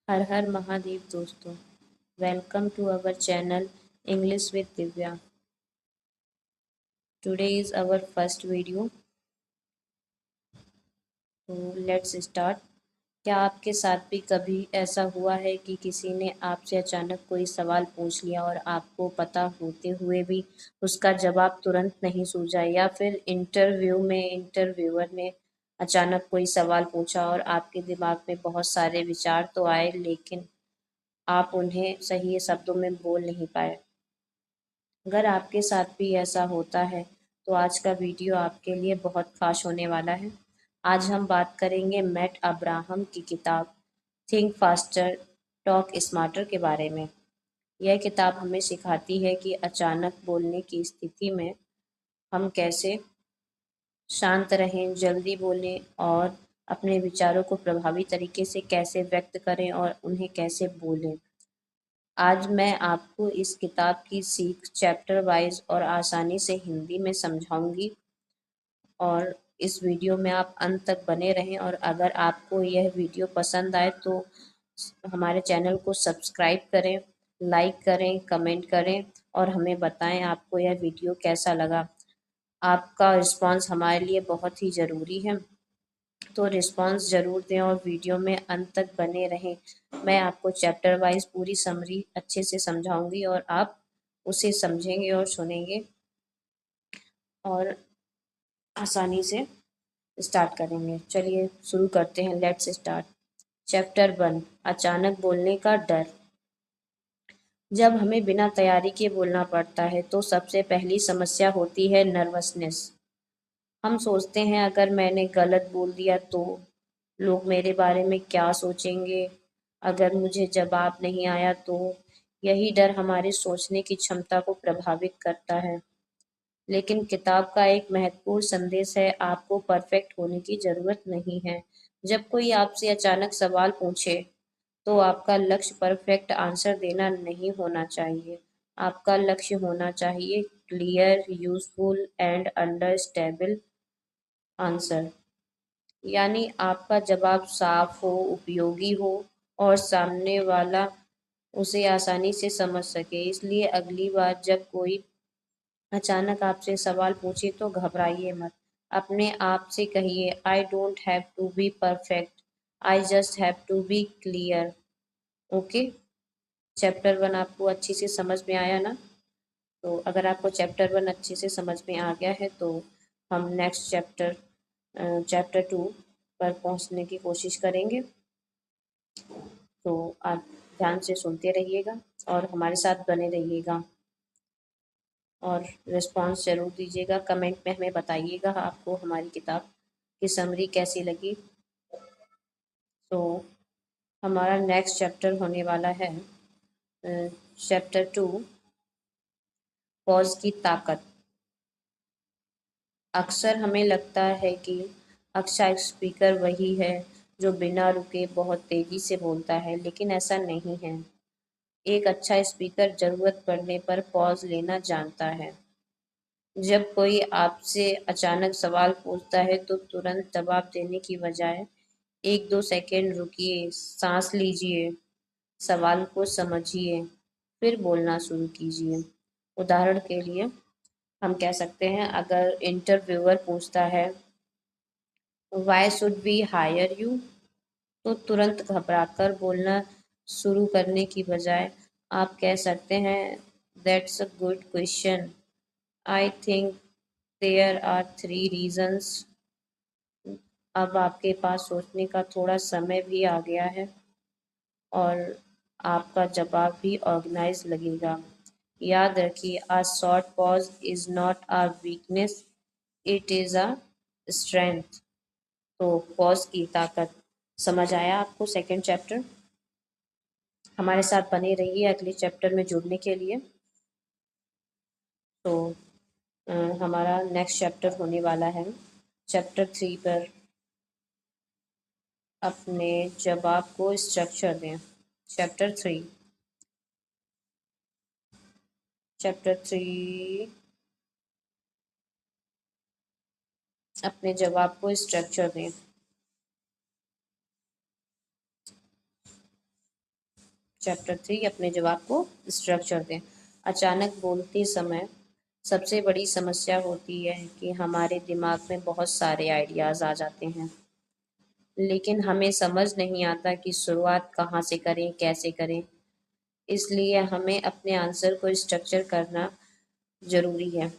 हर हर महादेव दोस्तों, welcome to our channel English with Divya. Today is our first video, तो let's start. क्या आपके साथ भी कभी ऐसा हुआ है कि किसी ने आपसे अचानक कोई सवाल पूछ लिया और आपको पता होते हुए भी उसका जवाब तुरंत नहीं सूझा, या फिर इंटरव्यू में इंटरव्यूअर ने अचानक कोई सवाल पूछा और आपके दिमाग में बहुत सारे विचार तो आए, लेकिन आप उन्हें सही शब्दों में बोल नहीं पाए। अगर आपके साथ भी ऐसा होता है तो आज का वीडियो आपके लिए बहुत खास होने वाला है। आज हम बात करेंगे मैट अब्राहम की किताब थिंक फास्टर टॉक स्मार्टर के बारे में। यह किताब हमें सिखाती है कि अचानक बोलने की स्थिति में हम कैसे शांत रहें, जल्दी बोलें और अपने विचारों को प्रभावी तरीके से कैसे व्यक्त करें और उन्हें कैसे बोलें। आज मैं आपको इस किताब की सीख चैप्टर वाइज और आसानी से हिंदी में समझाऊंगी, और इस वीडियो में आप अंत तक बने रहें। और अगर आपको यह वीडियो पसंद आए तो हमारे चैनल को सब्सक्राइब करें, लाइक करें, कमेंट करें और हमें बताएं आपको यह वीडियो कैसा लगा। आपका रिस्पांस हमारे लिए बहुत ही ज़रूरी है, तो रिस्पांस ज़रूर दें और वीडियो में अंत तक बने रहें। मैं आपको चैप्टर वाइज पूरी समरी अच्छे से समझाऊंगी और आप उसे समझेंगे और सुनेंगे और आसानी से स्टार्ट करेंगे। चलिए शुरू करते हैं, लेट्स स्टार्ट। चैप्टर 1, अचानक बोलने का डर। जब हमें बिना तैयारी के बोलना पड़ता है तो सबसे पहली समस्या होती है नर्वसनेस। हम सोचते हैं अगर मैंने गलत बोल दिया तो लोग मेरे बारे में क्या सोचेंगे, अगर मुझे जवाब नहीं आया तो। यही डर हमारे सोचने की क्षमता को प्रभावित करता है। लेकिन किताब का एक महत्वपूर्ण संदेश है, आपको परफेक्ट होने की जरूरत नहीं है। जब कोई आपसे अचानक सवाल पूछे तो आपका लक्ष्य परफेक्ट आंसर देना नहीं होना चाहिए। आपका लक्ष्य होना चाहिए clear, useful and understandable answer. यानी आपका जवाब साफ हो, उपयोगी हो और सामने वाला उसे आसानी से समझ सके। इसलिए अगली बार जब कोई अचानक आपसे सवाल पूछे तो घबराइए मत। अपने आप से कहिए, I don't have to be perfect, I just have to be clear. Okay. Chapter 1 आपको अच्छी से समझ में आया ना? तो अगर आपको चैप्टर 1 अच्छे से समझ में आ गया है तो हम नेक्स्ट चैप्टर 2 पर पहुंचने की कोशिश करेंगे। तो आप ध्यान से सुनते रहिएगा और हमारे साथ बने रहिएगा और रिस्पांस ज़रूर दीजिएगा। कमेंट में हमें बताइएगा आपको हमारी किताब की समरी कैसी लगी। तो हमारा नेक्स्ट चैप्टर होने वाला है चैप्टर 2, पॉज की ताकत। अक्सर हमें लगता है कि अच्छा स्पीकर वही है जो बिना रुके बहुत तेजी से बोलता है, लेकिन ऐसा नहीं है। एक अच्छा स्पीकर जरूरत पड़ने पर पॉज लेना जानता है। जब कोई आपसे अचानक सवाल पूछता है तो तुरंत जवाब देने की बजाय 1-2 सेकंड रुकिए, सांस लीजिए, सवाल को समझिए, फिर बोलना शुरू कीजिए। उदाहरण के लिए हम कह सकते हैं, अगर इंटरव्यूअर पूछता है why should we hire you, तो तुरंत घबराकर बोलना शुरू करने की बजाय आप कह सकते हैं, that's a good question, I think there are 3 reasons. अब आपके पास सोचने का थोड़ा समय भी आ गया है और आपका जवाब भी ऑर्गेनाइज लगेगा। याद रखिए, a short pause is not a weakness, it is a strength। तो पॉज की ताकत समझ आया आपको सेकंड चैप्टर? हमारे साथ बने रहिए अगले चैप्टर में जुड़ने के लिए। तो हमारा नेक्स्ट चैप्टर होने वाला है चैप्टर 3 पर अपने जवाब को स्ट्रक्चर दें। चैप्टर 3, अपने जवाब को स्ट्रक्चर दें। चैप्टर 3 अपने जवाब को स्ट्रक्चर दें। अचानक बोलते समय सबसे बड़ी समस्या होती है कि हमारे दिमाग में बहुत सारे आइडियाज़ आ जाते हैं, लेकिन हमें समझ नहीं आता कि शुरुआत कहाँ से करें, कैसे करें। इसलिए हमें अपने आंसर को स्ट्रक्चर करना ज़रूरी है।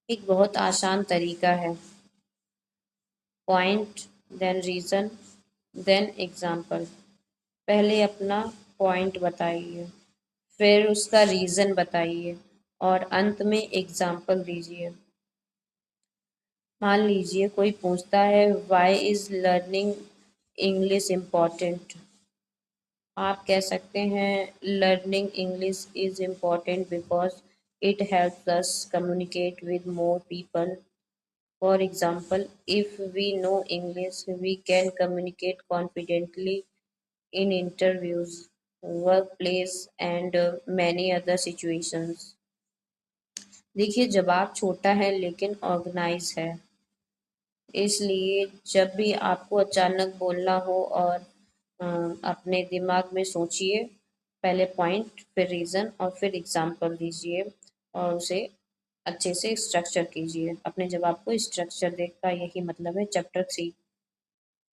एक बहुत आसान तरीका है, point, then reason, then example. पहले अपना पॉइंट बताइए, फिर उसका रीज़न बताइए और अंत में एग्जाम्पल दीजिए। मान लीजिए कोई पूछता है why is learning English important. आप कह सकते हैं learning English is important because it helps us communicate with more people. For example, if we know English, we can communicate confidently in interviews, workplace, and many other situations. देखिए जवाब छोटा है लेकिन organise है, इसलिए जब भी आपको अचानक बोलना हो और अपने दिमाग में सोचिए, पहले पॉइंट, फिर रीज़न और फिर एग्जाम्पल दीजिए और उसे अच्छे से स्ट्रक्चर कीजिए। अपने जवाब को स्ट्रक्चर देकर यही मतलब है चैप्टर 3।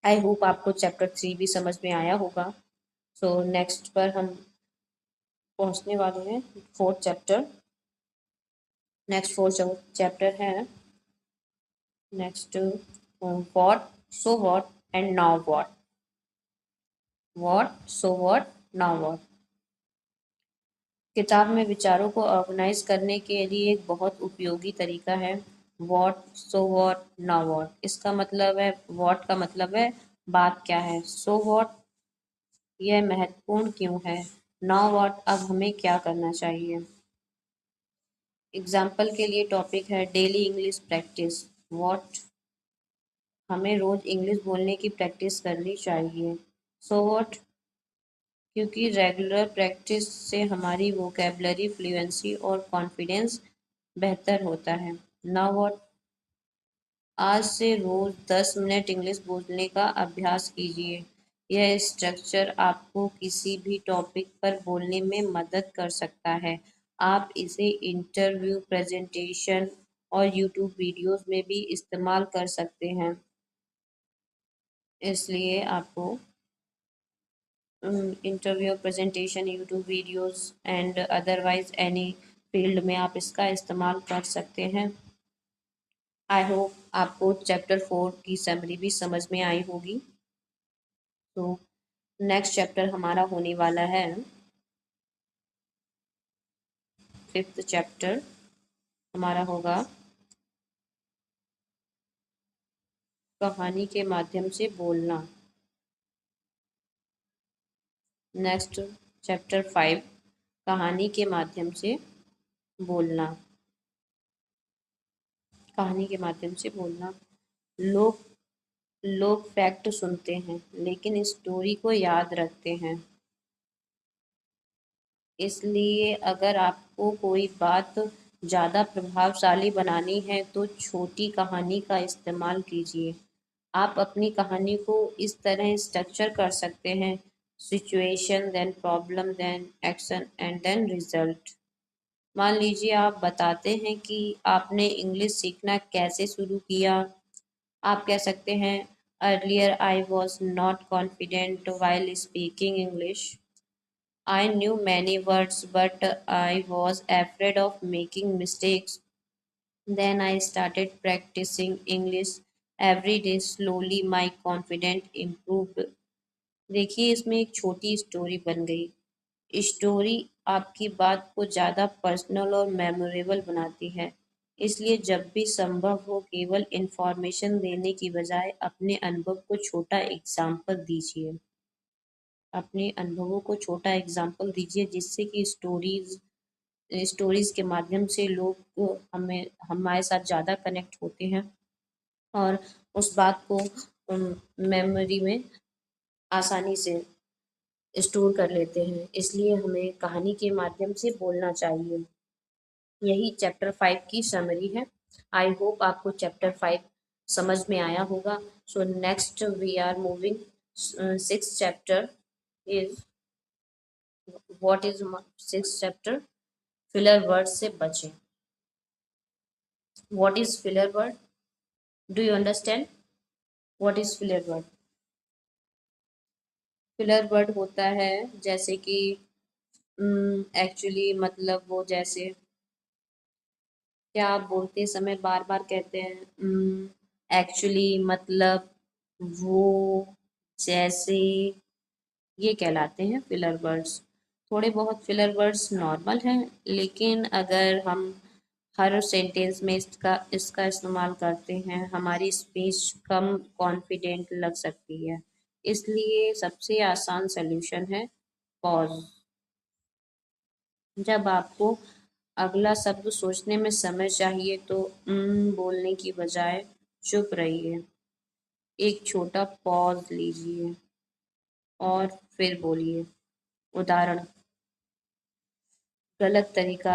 आई होप आपको चैप्टर 3 भी समझ में आया होगा। सो नेक्स्ट पर हम पहुंचने वाले हैं fourth chapter. Next fourth chapter है next what, so what and now what. What, so what, now what. किताब में विचारों को ऑर्गेनाइज करने के लिए एक बहुत उपयोगी तरीका है what, so what, now what. इसका मतलब है, व्हाट का मतलब है बात क्या है, सो व्हाट यह महत्वपूर्ण क्यों है, नाउ व्हाट अब हमें क्या करना चाहिए। एग्जाम्पल के लिए टॉपिक है डेली इंग्लिश प्रैक्टिस। व्हाट, हमें रोज इंग्लिश बोलने की प्रैक्टिस करनी चाहिए। सो व्हाट, क्योंकि रेगुलर प्रैक्टिस से हमारी वोकेबलरी, फ्लुएंसी और कॉन्फिडेंस बेहतर होता है। नाउ व्हाट, आज से रोज 10 मिनट इंग्लिश बोलने का अभ्यास कीजिए। यह स्ट्रक्चर आपको किसी भी टॉपिक पर बोलने में मदद कर सकता है। आप इसे इंटरव्यू, प्रेजेंटेशन और यूट्यूब वीडियोस में भी इस्तेमाल कर सकते हैं। इसलिए आपको interview, presentation, YouTube videos and otherwise any field में आप इसका इस्तेमाल कर सकते हैं। आई होप आपको चैप्टर 4 की समरी भी समझ में आई होगी। तो नेक्स्ट चैप्टर हमारा होने वाला है फिफ्थ चैप्टर, हमारा होगा कहानी के माध्यम से बोलना। नेक्स्ट चैप्टर 5, कहानी के माध्यम से बोलना। कहानी के माध्यम से बोलना। लोग लोग फैक्ट सुनते हैं लेकिन स्टोरी को याद रखते हैं। इसलिए अगर आपको कोई बात ज़्यादा प्रभावशाली बनानी है तो छोटी कहानी का इस्तेमाल कीजिए। आप अपनी कहानी को इस तरह स्ट्रक्चर कर सकते हैं, situation, then problem, then action and then result. मान लीजिए आप बताते हैं कि आपने इंग्लिश सीखना कैसे शुरू किया। आप कह सकते हैं earlier I was not confident while speaking English. I knew many words, but I was afraid of making mistakes. Then I started practicing English every day. Slowly, my confidence improved. देखिए इसमें एक छोटी स्टोरी बन गई। Story आपकी बात को ज़्यादा पर्सनल और मेमोरेबल बनाती है। इसलिए जब भी संभव हो केवल इंफॉर्मेशन देने की बजाय अपने अनुभव को छोटा एग्जाम्पल दीजिए। अपने अनुभवों को छोटा एग्जाम्पल दीजिए जिससे कि स्टोरीज के माध्यम से लोग हमें हमारे साथ ज़्यादा कनेक्ट होते हैं और उस बात को मेमोरी में आसानी से स्टोर कर लेते हैं। इसलिए हमें कहानी के माध्यम से बोलना चाहिए। यही चैप्टर 5 की समरी है। आई होप आपको चैप्टर 5 समझ में आया होगा। So next we are moving 6th chapter is what is six chapter? Filler word से बचें। What is filler word? Do you understand what is filler word? Filler word होता है जैसे कि एक्चुअली मतलब वो जैसे क्या आप बोलते समय बार बार कहते हैं एक्चुअली मतलब वो जैसे, ये कहलाते हैं फिलर वर्ड्स। थोड़े बहुत फिलर वर्ड्स नॉर्मल हैं, लेकिन अगर हम हर सेंटेंस में इसका इस्तेमाल करते हैं हमारी स्पीच कम कॉन्फिडेंट लग सकती है। इसलिए सबसे आसान सॉल्यूशन है पॉज। जब आपको अगला शब्द सोचने में समय चाहिए तो बोलने की बजाय चुप रहिए, एक छोटा पॉज लीजिए और फिर बोलिए। उदाहरण, गलत तरीका,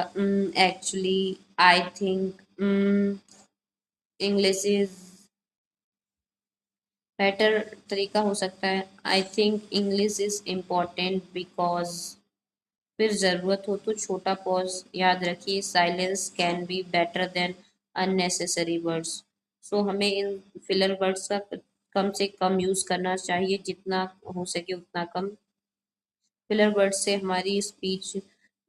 actually, I think, English is better तरीका हो सकता है, I think English is important because. फिर ज़रूरत हो तो छोटा पॉज। याद रखिए silence can be better than unnecessary words. So हमें इन फिलर वर्ड्स का कम से कम यूज़ करना चाहिए, जितना हो सके उतना कम। फिलर वर्ड से हमारी स्पीच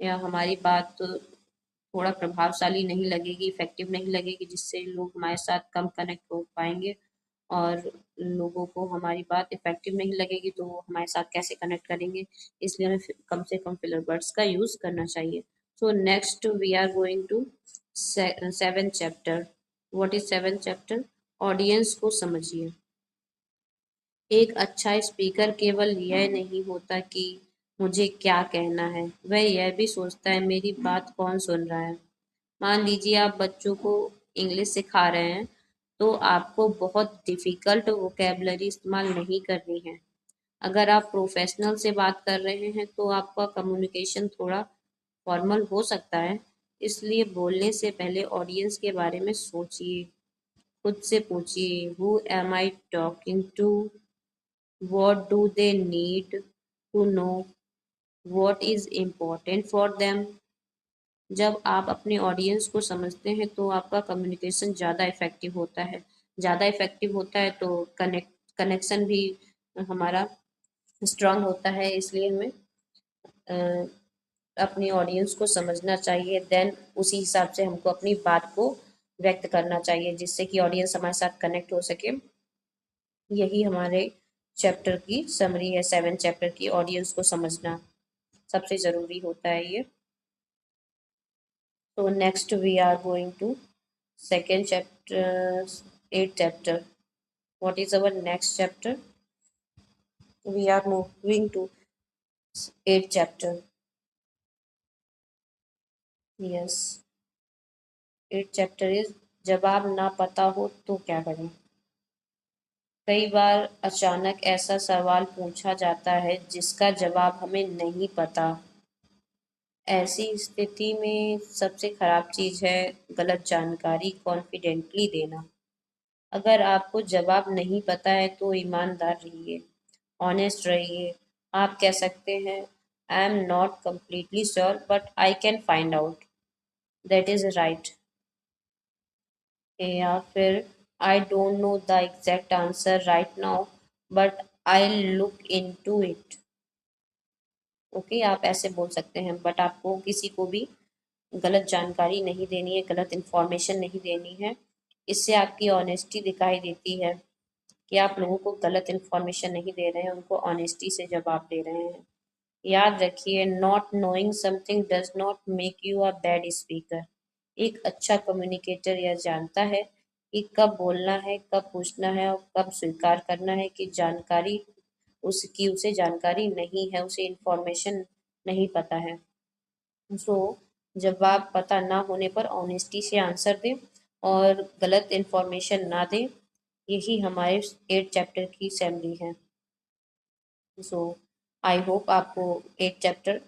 या हमारी बात थोड़ा प्रभावशाली नहीं लगेगी, इफेक्टिव नहीं लगेगी, जिससे लोग हमारे साथ कम कनेक्ट हो पाएंगे। और लोगों को हमारी बात इफेक्टिव नहीं लगेगी तो वो हमारे साथ कैसे कनेक्ट करेंगे। इसलिए हमें कम से कम फिलर वर्ड्स का यूज़ करना चाहिए। So next we are going to seven chapter. What is seven chapter? Audience को समझिए। एक अच्छा स्पीकर केवल यह नहीं होता कि मुझे क्या कहना है, वह यह भी सोचता है मेरी बात कौन सुन रहा है। मान लीजिए आप बच्चों को इंग्लिश सिखा रहे हैं, तो आपको बहुत डिफ़िकल्ट वोकेबलरी इस्तेमाल नहीं करनी है। अगर आप प्रोफेशनल से बात कर रहे हैं तो आपका कम्युनिकेशन थोड़ा फॉर्मल हो सकता है। इसलिए बोलने से पहले ऑडियंस के बारे में सोचिए। खुद से पूछिए, who am I talking to? What do they need to know? What is important for them? जब आप अपने ऑडियंस को समझते हैं तो आपका कम्युनिकेशन ज़्यादा इफेक्टिव होता है। ज़्यादा इफेक्टिव होता है तो कनेक्शन भी हमारा स्ट्रांग होता है। इसलिए हमें अ, अपनी ऑडियंस को समझना चाहिए, देन उसी हिसाब से हमको अपनी बात को व्यक्त करना चाहिए, जिससे कि ऑडियंस हमारे साथ कनेक्ट हो सके। यही हमारे चैप्टर की समरी है, सेवन चैप्टर की। ऑडियंस को समझना सबसे ज़रूरी होता है ये। तो next we are going to second chapter, eight chapter. What is our next chapter? We are moving to eight chapter. Yes, eight chapter is जवाब ना पता हो तो क्या करें। कई बार अचानक ऐसा सवाल पूछा जाता है जिसका जवाब हमें नहीं पता। ऐसी स्थिति में सबसे खराब चीज़ है गलत जानकारी कॉन्फिडेंटली देना। अगर आपको जवाब नहीं पता है तो ईमानदार रहिए, ऑनेस्ट रहिए। आप कह सकते हैं, I am not completely sure but I can find out. That is right. या फिर I don't know the exact answer right now but I look into it. Okay, आप ऐसे बोल सकते हैं, बट आपको किसी को भी गलत जानकारी नहीं देनी है, गलत इन्फॉर्मेशन नहीं देनी है। इससे आपकी ऑनेस्टी दिखाई देती है कि आप लोगों को गलत इन्फॉर्मेशन नहीं दे रहे हैं, उनको ऑनेस्टी से जवाब दे रहे हैं। याद रखिए, not knowing something does not make you a bad speaker. एक अच्छा कम्युनिकेटर यह जानता है कि कब बोलना है, कब पूछना है और कब स्वीकार करना है कि जानकारी उसकी उसे जानकारी नहीं है, उसे इन्फॉर्मेशन नहीं पता है। सो जवाब पता ना होने पर ऑनेस्टी से आंसर दें और गलत इन्फॉर्मेशन ना दें। यही हमारे एट चैप्टर की समरी है। सो आई होप आपको एट चैप्टर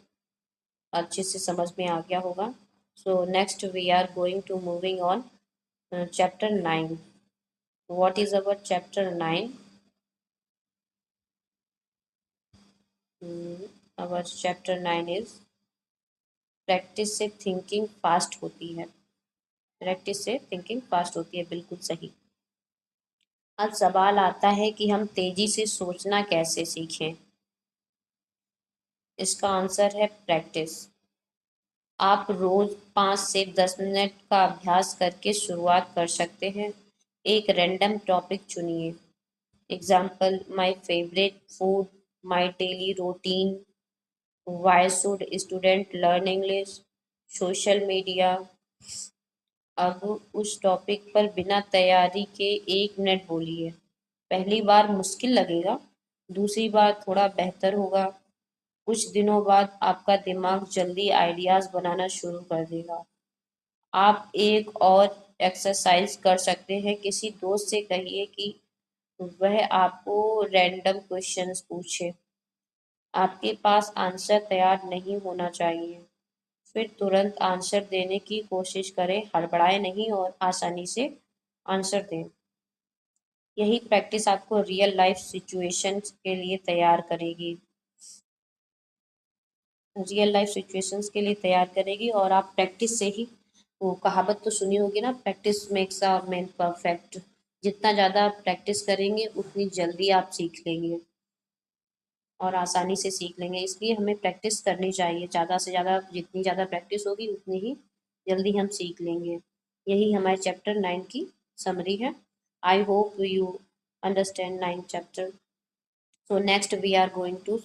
अच्छे से समझ में आ गया होगा। So next we are going to moving on chapter nine. What is our chapter nine? Our chapter 9 is practice से थिंकिंग फास्ट होती है। प्रैक्टिस से थिंकिंग फास्ट होती है, बिल्कुल सही। अब सवाल आता है कि हम तेजी से सोचना कैसे सीखें। इसका आंसर है प्रैक्टिस। आप रोज 5 से 10 मिनट का अभ्यास करके शुरुआत कर सकते हैं। एक रैंडम टॉपिक चुनिए। Example, my favourite food, my daily routine, why should student learn English, social media. अब उस टॉपिक पर बिना तैयारी के 1 मिनट बोलिए। पहली बार मुश्किल लगेगा, दूसरी बार थोड़ा बेहतर होगा। कुछ दिनों बाद आपका दिमाग जल्दी आइडियाज बनाना शुरू कर देगा। आप एक और एक्सरसाइज कर सकते हैं। किसी दोस्त से कहिए कि वह आपको रैंडम क्वेश्चंस पूछे। आपके पास आंसर तैयार नहीं होना चाहिए। फिर तुरंत आंसर देने की कोशिश करें, हड़बड़ाए नहीं और आसानी से आंसर दें। यही प्रैक्टिस आपको रियल लाइफ सिचुएशंस के लिए तैयार करेगी। रियल लाइफ सिचुएशंस के लिए तैयार करेगी। और आप प्रैक्टिस से ही, वो कहावत तो सुनी होगी ना, practice makes a man perfect. जितना ज़्यादा प्रैक्टिस करेंगे उतनी जल्दी आप सीख लेंगे और आसानी से सीख लेंगे। इसलिए हमें प्रैक्टिस करनी चाहिए, ज़्यादा से ज़्यादा। जितनी ज़्यादा प्रैक्टिस होगी उतनी ही जल्दी हम सीख लेंगे। यही हमारे चैप्टर 9 की समरी है। I hope you understand 9 chapter. So next we are going to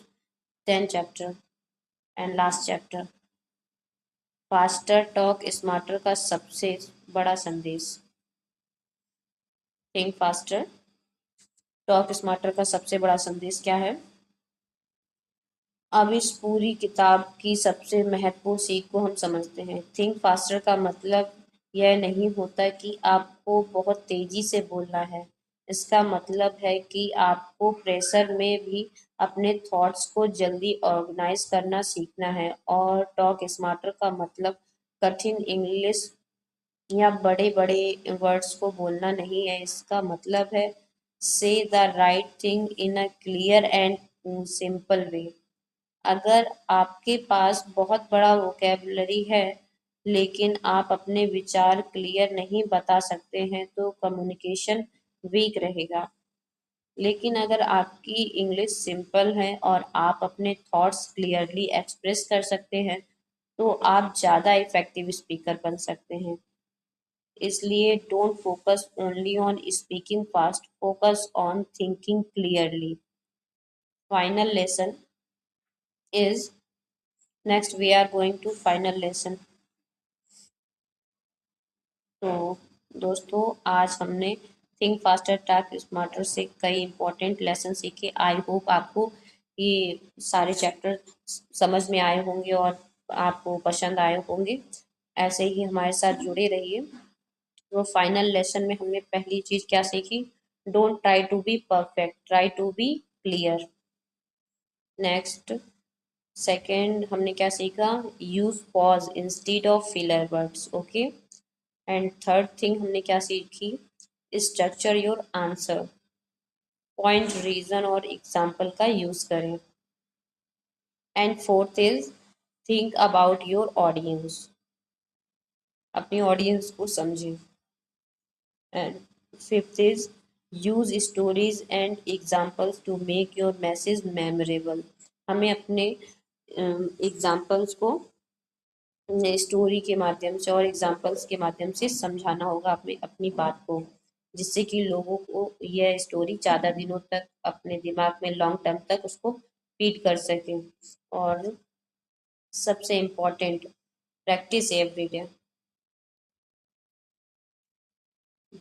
10 chapter and last chapter, faster talk smarter का सबसे बड़ा संदेश। थिंक फास्टर टॉक स्मार्टर का सबसे बड़ा संदेश क्या है? अब इस पूरी किताब की सबसे महत्वपूर्ण सीख को हम समझते हैं। थिंक फास्टर का मतलब यह नहीं होता कि आपको बहुत तेजी से बोलना है। इसका मतलब है कि आपको प्रेशर में भी अपने थॉट्स को जल्दी ऑर्गेनाइज करना सीखना है। और टॉक स्मार्टर का मतलब कठिन इंग्लिश या बड़े बड़े वर्ड्स को बोलना नहीं है। इसका मतलब है से the right thing in a clear and simple way. अगर आपके पास बहुत बड़ा वोकेबलरी है लेकिन आप अपने विचार क्लियर नहीं बता सकते हैं तो कम्युनिकेशन वीक रहेगा। लेकिन अगर आपकी इंग्लिश सिंपल है और आप अपने थॉट्स क्लियरली एक्सप्रेस कर सकते हैं तो आप ज़्यादा इफेक्टिव स्पीकर बन सकते हैं। इसलिए don't focus only on speaking fast, focus on thinking clearly. Final lesson is, next we are going to final lesson. तो दोस्तों, आज हमने थिंक फास्टर टॉक स्मार्टर से कई इंपॉर्टेंट लेसन सीखे। आई होप आपको ये सारे चैप्टर समझ में आए होंगे और आपको पसंद आए होंगे। ऐसे ही हमारे साथ जुड़े रहिए। तो फाइनल लेसन में हमने पहली चीज क्या सीखी? Don't try to be perfect, try to be clear. Next, second हमने क्या सीखा? Use pause instead of filler words. Okay. And third thing हमने क्या सीखी? Structure your answer, point, reason और एग्जाम्पल का यूज करें। And fourth is think about your audience, अपनी ऑडियंस को समझें। And fifth is use stories and examples to make your message memorable. हमें अपने एग्जाम्पल्स को स्टोरी के माध्यम से और एग्जाम्पल्स के माध्यम से समझाना होगा अपने अपनी बात को, जिससे कि लोगों को यह स्टोरी ज़्यादा दिनों तक अपने दिमाग में लॉन्ग टर्म तक उसको फीड कर सके। और सबसे इम्पोर्टेंट, प्रैक्टिस एवरीडे।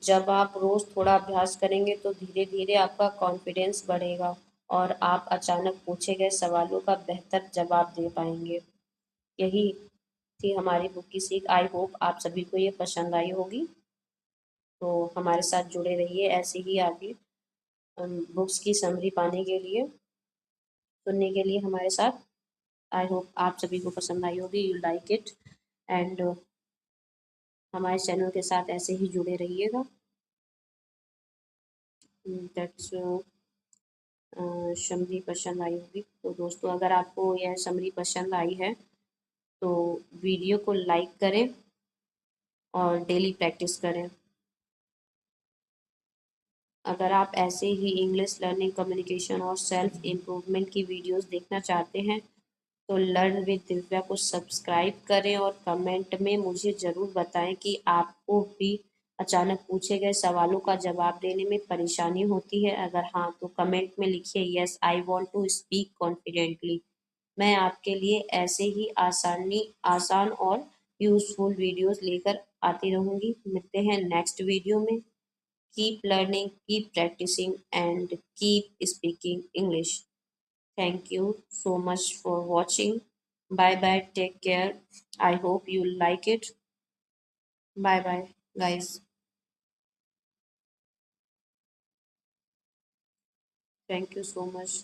जब आप रोज थोड़ा अभ्यास करेंगे तो धीरे धीरे आपका कॉन्फिडेंस बढ़ेगा और आप अचानक पूछे गए सवालों का बेहतर जवाब दे पाएंगे। यही थी हमारी बुक की सीख। आई होप आप सभी को ये पसंद आई होगी। तो हमारे साथ जुड़े रहिए ऐसे ही आगे बुक्स की समरी पाने के लिए, सुनने के लिए हमारे साथ। आई होप आप सभी को पसंद आई होगी, यू लाइक इट। एंड हमारे चैनल के साथ ऐसे ही जुड़े रहिएगा। दैट्स समरी पसंद आई होगी तो तो दोस्तों अगर आपको यह समरी पसंद आई है तो वीडियो को लाइक करें और डेली प्रैक्टिस करें। अगर आप ऐसे ही इंग्लिश लर्निंग, कम्युनिकेशन और सेल्फ इम्प्रूवमेंट की वीडियोस देखना चाहते हैं तो लर्न विद दिव्या को सब्सक्राइब करें और कमेंट में मुझे ज़रूर बताएं कि आपको भी अचानक पूछे गए सवालों का जवाब देने में परेशानी होती है। अगर हाँ तो कमेंट में लिखिए yes I want to speak confidently. मैं आपके लिए ऐसे ही आसान और यूज़फुल वीडियोस लेकर आती रहूँगी। मिलते हैं नेक्स्ट वीडियो में। Keep learning, keep practicing, and keep speaking English. Thank you so much for watching. Bye bye. Take care. I hope you like it. Bye bye, guys. Thank you so much.